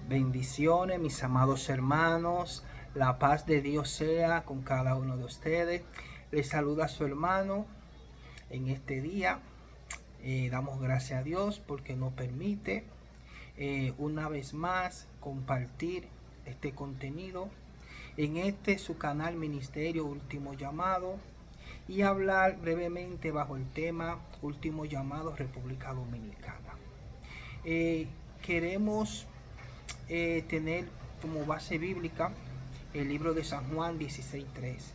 Bendiciones, mis amados hermanos. La paz de Dios sea con cada uno de ustedes. Les saluda a su hermano en este día. Damos gracias a Dios porque nos permite una vez más compartir este contenido en este su canal Ministerio Último Llamado y hablar brevemente bajo el tema Último Llamado República Dominicana. Queremos tener como base bíblica el libro de San Juan 16:3,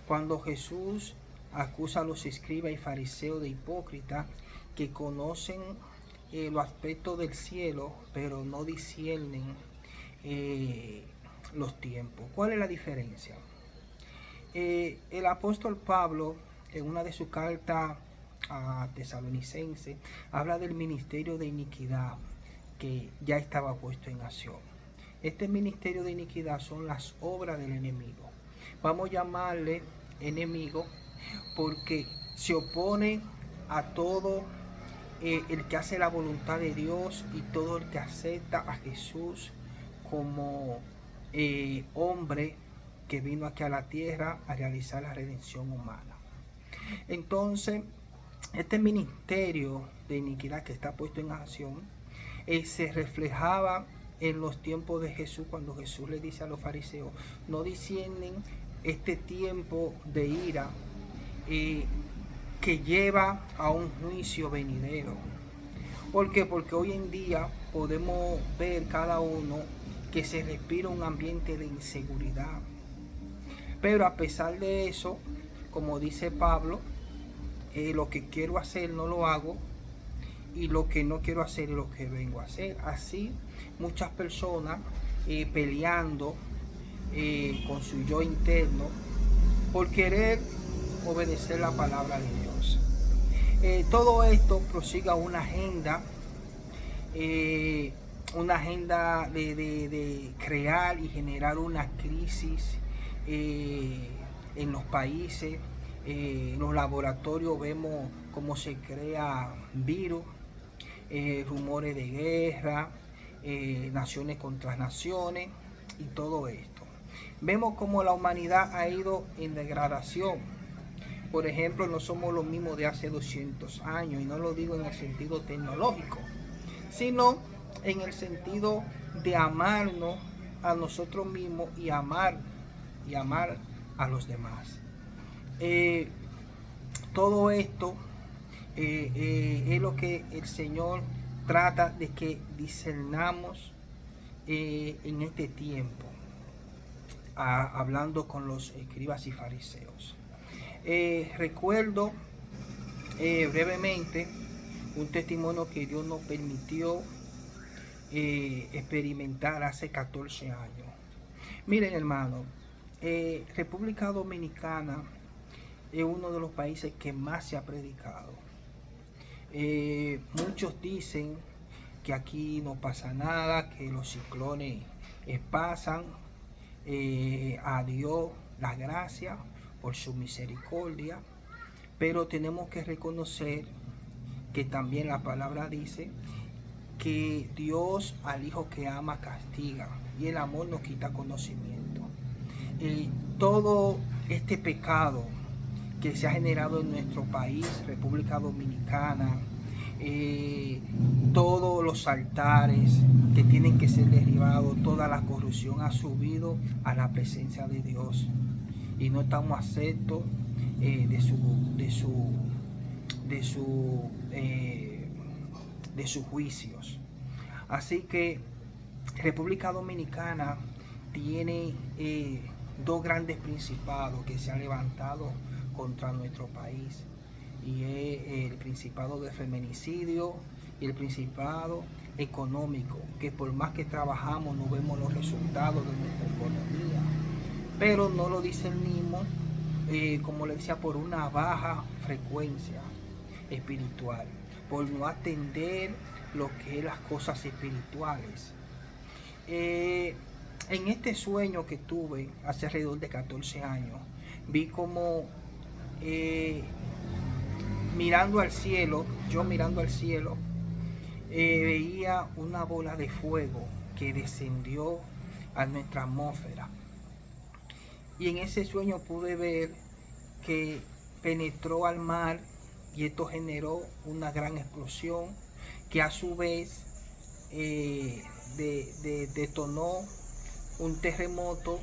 cuando Jesús acusa a los escribas y fariseos de hipócritas que conocen los aspectos del cielo, pero no disciernen los tiempos. ¿Cuál es la diferencia? El apóstol Pablo, en una de sus cartas a Tesalonicenses, habla del ministerio de iniquidad que ya estaba puesto en acción. Este ministerio de iniquidad son las obras del enemigo. Vamos a llamarle enemigo porque se opone a todo el que hace la voluntad de Dios y todo el que acepta a Jesús como hombre que vino aquí a la tierra a realizar la redención humana. Entonces, este ministerio de iniquidad que está puesto en acción se reflejaba en los tiempos de Jesús, cuando Jesús le dice a los fariseos: no disciernen este tiempo de ira que lleva a un juicio venidero. ¿Por qué? Porque hoy en día podemos ver cada uno que se respira un ambiente de inseguridad. Pero a pesar de eso, como dice Pablo, lo que quiero hacer no lo hago, y lo que no quiero hacer es lo que vengo a hacer. Así muchas personas peleando con su yo interno por querer obedecer la palabra de Dios. Todo esto prosiga una agenda de crear y generar una crisis en los países. En los laboratorios vemos cómo se crea virus, rumores de guerra, naciones contra naciones y todo esto. Vemos cómo la humanidad ha ido en degradación. Por ejemplo, no somos los mismos de hace 200 años, y no lo digo en el sentido tecnológico, sino en el sentido de amarnos a nosotros mismos y amar a los demás. Todo esto es lo que el Señor trata de que discernamos en este tiempo, hablando con los escribas y fariseos. Recuerdo brevemente un testimonio que Dios nos permitió experimentar hace 14 años. Miren, hermano, República Dominicana es uno de los países que más se ha predicado. Muchos dicen que aquí no pasa nada, que los ciclones pasan. A Dios la gracia por su misericordia, pero tenemos que reconocer que también la palabra dice que Dios al hijo que ama castiga, y el amor nos quita conocimiento. Todo este pecado que se ha generado en nuestro país, República Dominicana, todos los altares que tienen que ser derribados, toda la corrupción ha subido a la presencia de Dios, y no estamos aceptos de sus juicios. Así que República Dominicana tiene dos grandes principados que se han levantado contra nuestro país, y es el principado de feminicidio y el principado económico, que por más que trabajamos no vemos los resultados de nuestra economía, pero no lo discernimos, como le decía, por una baja frecuencia espiritual, por no atender lo que es las cosas espirituales. En este sueño que tuve hace alrededor de 14 años, vi como mirando al cielo, veía una bola de fuego que descendió a nuestra atmósfera. Y en ese sueño pude ver que penetró al mar y esto generó una gran explosión que a su vez detonó un terremoto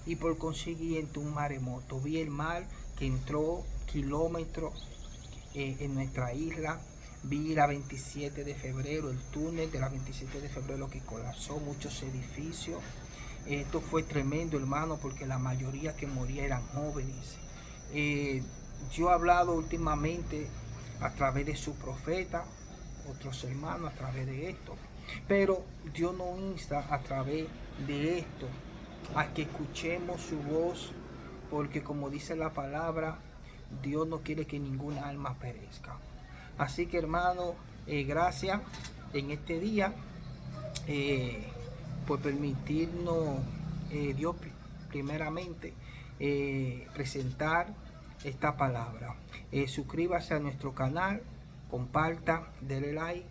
y por consiguiente un maremoto. Vi el mar que entró kilómetros en nuestra isla. Vi la 27 de febrero, el túnel de la 27 de febrero que colapsó muchos edificios. Esto fue tremendo, hermano, porque la mayoría que moría eran jóvenes. Yo he hablado últimamente a través de su profeta, otros hermanos a través de esto, pero Dios nos insta a través de esto a que escuchemos su voz, porque como dice la palabra, Dios no quiere que ninguna alma perezca. Así que, hermano, gracias en este día por permitirnos, Dios primeramente, presentar esta palabra. Suscríbase a nuestro canal, comparta, denle like